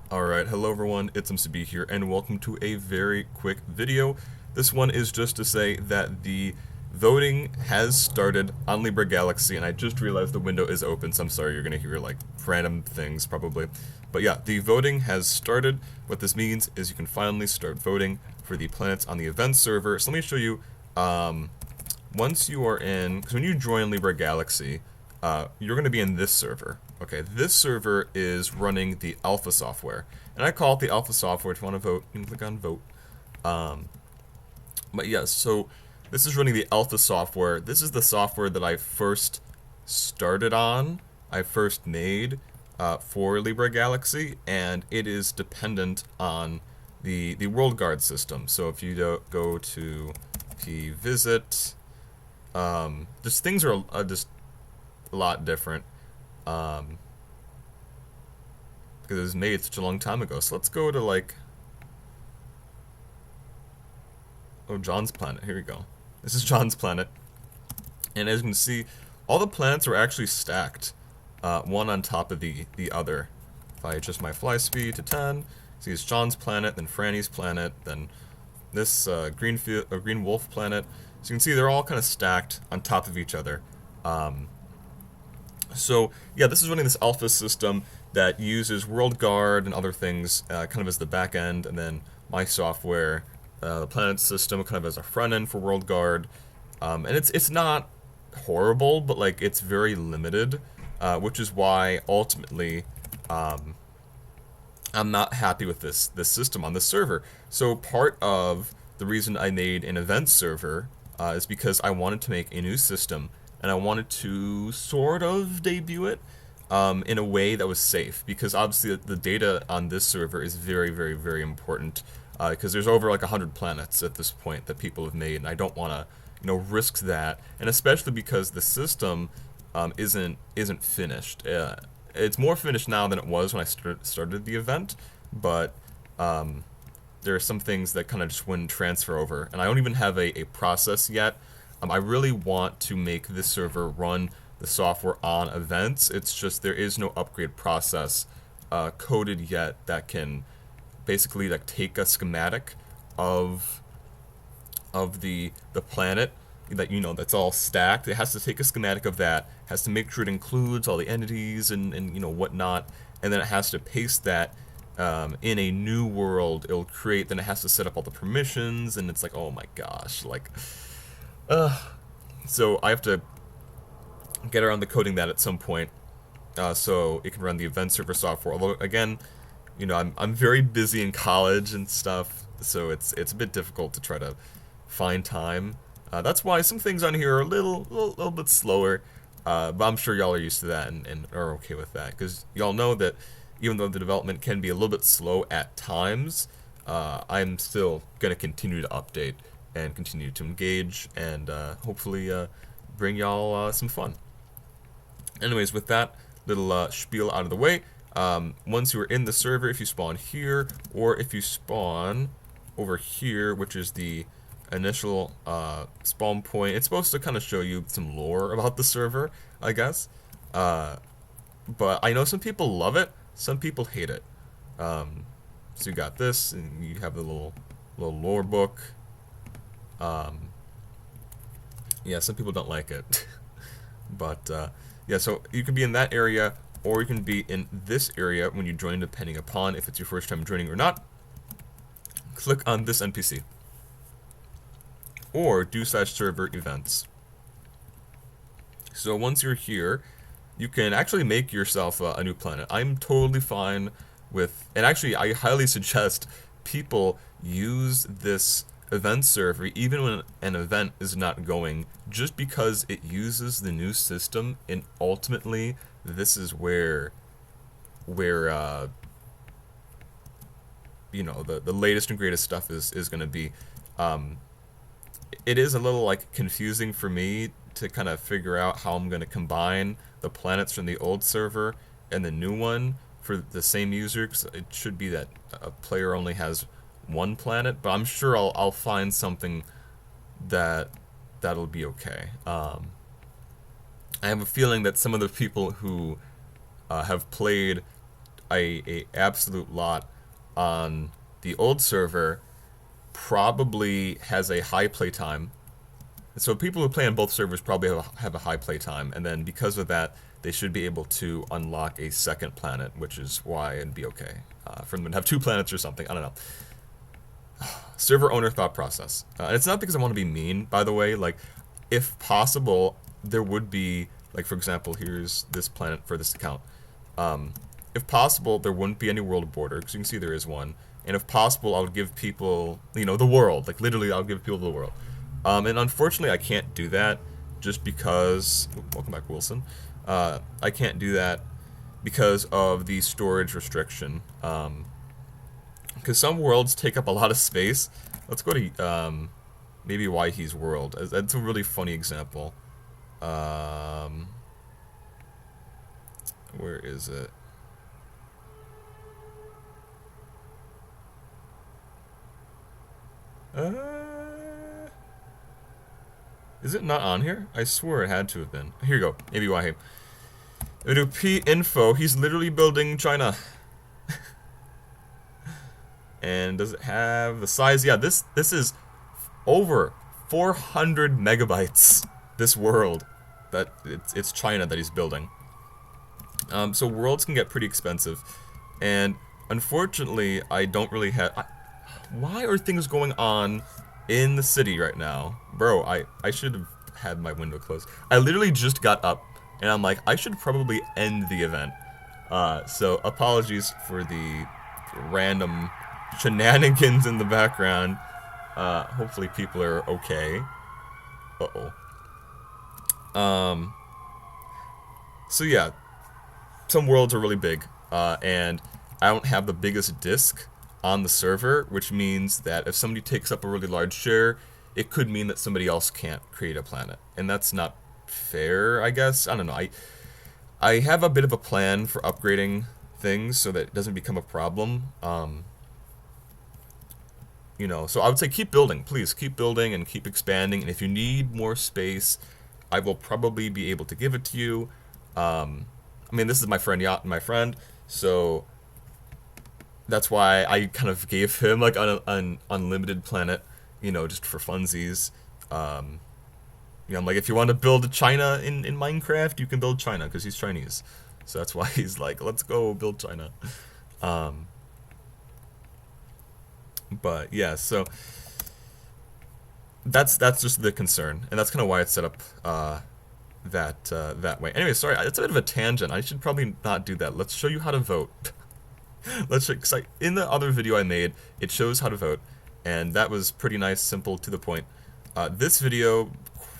Alright, hello everyone, it's MCB here, and welcome to a very quick video. This one is just to say that the voting has started on Libre Galaxy, and I just realized the window is open, so I'm sorry you're gonna hear like random things probably. But yeah, the voting has started. What this means is you can finally start voting for the planets on the event server. So let me show you, once you are in, because when you join Libre Galaxy, you're going to be in this server. Okay, this server is running the alpha software, and I call it the alpha software. If you want to vote, you can click on vote. But yes, so this is running the alpha software. This is the software that I first started on, I first made for Libre Galaxy, and it is dependent on the world guard system. So if you go to visit, just things are just a lot different, because it was made such a long time ago. So let's go to like, oh, John's planet. Here we go. This is John's planet, and as you can see, all the planets are actually stacked, one on top of the other. If I adjust my fly speed to 10, see it's John's planet, then Franny's planet, then this green wolf planet. So you can see they're all kind of stacked on top of each other. So yeah, this is running this alpha system that uses World Guard and other things kind of as the back end, and then my software, the planet system, kind of as a front end for World Guard. And it's not horrible, but like it's very limited, which is why ultimately I'm not happy with this system on the server. So part of the reason I made an event server is because I wanted to make a new system, and I wanted to sort of debut it in a way that was safe, because obviously the data on this server is very, very, very important, because there's over like 100 planets at this point that people have made, and I don't want to, risk that, and especially because the system isn't finished. It's more finished now than it was when I started the event, but there are some things that kind of just wouldn't transfer over, and I don't even have a process yet. I really want to make this server run the software on events. It's just there is no upgrade process coded yet that can basically like take a schematic of the planet that that's all stacked. It has to take a schematic of that, has to make sure it includes all the entities and whatnot, and then it has to paste that in a new world it'll create. Then it has to set up all the permissions, and it's like, oh my gosh, like so I have to get around the coding that at some point, so it can run the event server software. Although again, I'm very busy in college and stuff, so it's a bit difficult to try to find time. That's why some things on here are a little bit slower, but I'm sure y'all are used to that and are okay with that, because y'all know that even though the development can be a little bit slow at times, I'm still gonna continue to update and continue to engage, and hopefully bring y'all some fun. Anyways, with that little spiel out of the way, once you are in the server, if you spawn here, or if you spawn over here, which is the initial spawn point, it's supposed to kind of show you some lore about the server, I guess. But I know some people love it, some people hate it. So you got this, and you have the little lore book. Yeah, some people don't like it. But yeah, so you can be in that area, or you can be in this area when you join, depending upon if it's your first time joining or not. Click on this NPC, or do /server events. So once you're here, you can actually make yourself a new planet. I'm totally fine with, and actually I highly suggest people use this event server even when an event is not going, just because it uses the new system, and ultimately this is where the latest and greatest stuff is going to be. It is a little like confusing for me to kind of figure out how I'm going to combine the planets from the old server and the new one for the same user, because it should be that a player only has one planet, but I'm sure I'll find something that'll be okay. I have a feeling that some of the people who have played a absolute lot on the old server probably has a high playtime. So people who play on both servers probably have a high playtime, and then because of that, they should be able to unlock a second planet, which is why it'd be okay for them to have 2 planets or something. I don't know. Server owner thought process. And it's not because I want to be mean, by the way. Like, if possible, there would be, like, for example, here's this planet for this account. If possible, there wouldn't be any world border, because you can see there is one. And if possible, I would give people, you know, the world. Like, literally, I'll give people the world. And unfortunately, I can't do that just because... Welcome back, Wilson. I can't do that because of the storage restriction. Because some worlds take up a lot of space. Let's go to maybe Waihe's world. That's a really funny example. Where is it? Is it not on here? I swear it had to have been. Here you go. Maybe Waihe. We do P info. He's literally building China. And does it have the size? Yeah, this is over 400 megabytes. This world, that it's China that he's building. So worlds can get pretty expensive, and unfortunately, I don't really have. Why are things going on in the city right now, bro? I should have had my window closed. I literally just got up, and I'm like, I should probably end the event. So apologies for the random shenanigans in the background. Hopefully people are okay. So yeah, some worlds are really big, and I don't have the biggest disk on the server, which means that if somebody takes up a really large share, it could mean that somebody else can't create a planet, and that's not fair, I guess. I don't know. I have a bit of a plan for upgrading things so that it doesn't become a problem. You know, so I would say keep building, please keep building and keep expanding. And if you need more space, I will probably be able to give it to you. I mean, this is my friend Yacht, my friend, so that's why I kind of gave him like an unlimited planet, you know, just for funsies. You know, I'm like, if you want to build China in Minecraft, you can build China because he's Chinese. So that's why he's like, let's go build China. But yeah, so that's just the concern, and that's kind of why it's set up that way. Anyway, sorry, it's a bit of a tangent. I should probably not do that. Let's show you how to vote. Let's show, 'cause in the other video I made, it shows how to vote, and that was pretty nice, simple, to the point. This video,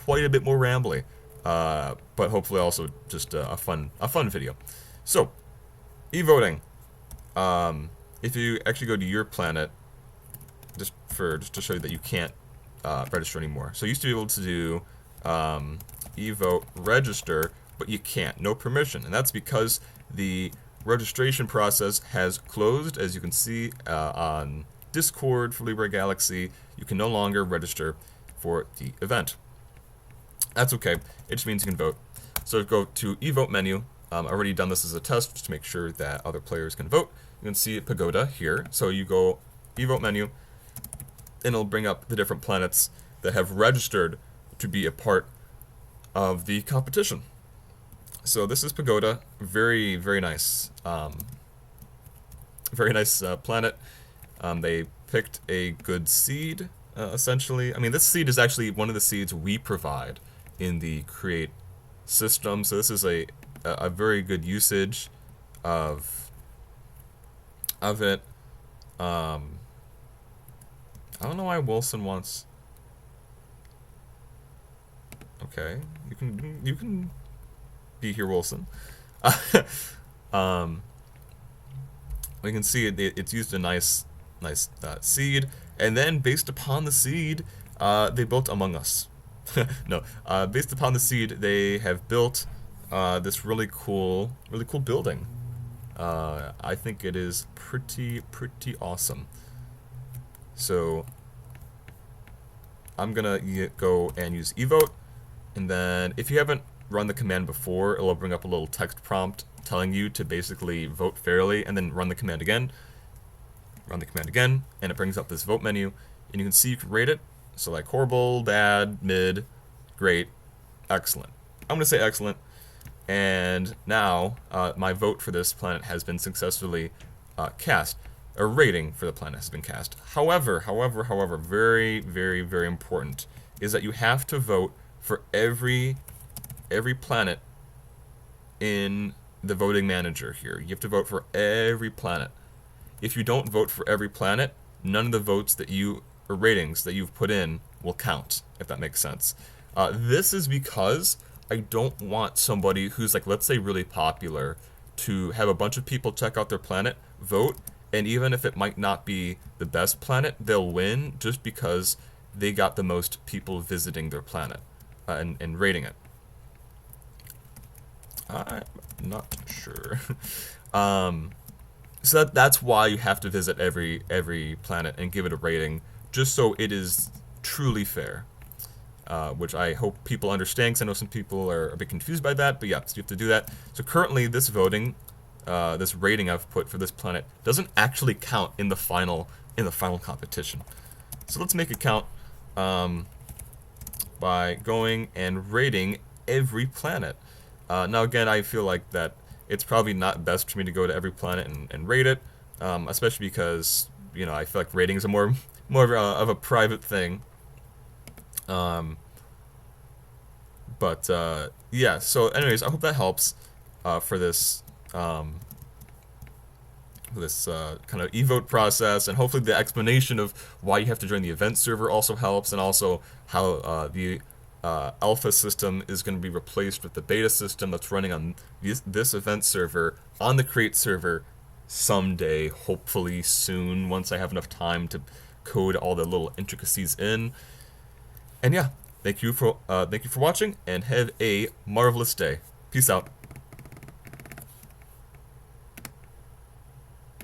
quite a bit more rambly, but hopefully also just a fun video. So, e-voting. If you actually go to your planet, just to show you that you can't register anymore. So you used to be able to do e-vote register, but you can't, no permission, and that's because the registration process has closed. As you can see on Discord for Libre Galaxy, you can no longer register for the event. That's okay, it just means you can vote. So go to e-vote menu. I've already done this as a test just to make sure that other players can vote. You can see Pagoda here, so you go e-vote menu, and it'll bring up the different planets that have registered to be a part of the competition. So this is Pagoda, very, very nice. Very nice planet. They picked a good seed, essentially. I mean, this seed is actually one of the seeds we provide in the create system, so this is a very good usage of it. I don't know why Wilson wants. Okay, you can be here, Wilson. We can see it's used a nice seed, and then based upon the seed, they built Among Us. No, based upon the seed, they have built this really cool building. I think it is pretty awesome. So I'm gonna go and use evote, and then if you haven't run the command before, it'll bring up a little text prompt telling you to basically vote fairly, and then run the command again, and it brings up this vote menu, and you can see you can rate it. So like horrible, bad, mid, great, excellent. I'm going to say excellent. And now my vote for this planet has been successfully cast. A rating for the planet has been cast. However, very, very, very important is that you have to vote for every planet in the voting manager here. You have to vote for every planet. If you don't vote for every planet, none of the votes that you, or ratings that you've put in, will count, if that makes sense. This is because I don't want somebody who's like, let's say, really popular to have a bunch of people check out their planet, vote, and even if it might not be the best planet, they'll win just because they got the most people visiting their planet and rating it. I'm not sure. So that's why you have to visit every planet and give it a rating, just so it is truly fair. Which I hope people understand, because I know some people are a bit confused by that, but yeah, so you have to do that. So currently this voting, this rating I've put for this planet doesn't actually count in the final competition. So let's make it count by going and rating every planet. Now again, I feel like that it's probably not best for me to go to every planet and rate it, especially because, you know, I feel like ratings are more of a private thing. Yeah, so anyways, I hope that helps for this kind of e-vote process, and hopefully the explanation of why you have to join the event server also helps, and also how the alpha system is going to be replaced with the beta system that's running on this event server on the create server someday, hopefully soon, once I have enough time to code all the little intricacies in. And yeah, thank you for watching, and have a marvelous day. Peace out.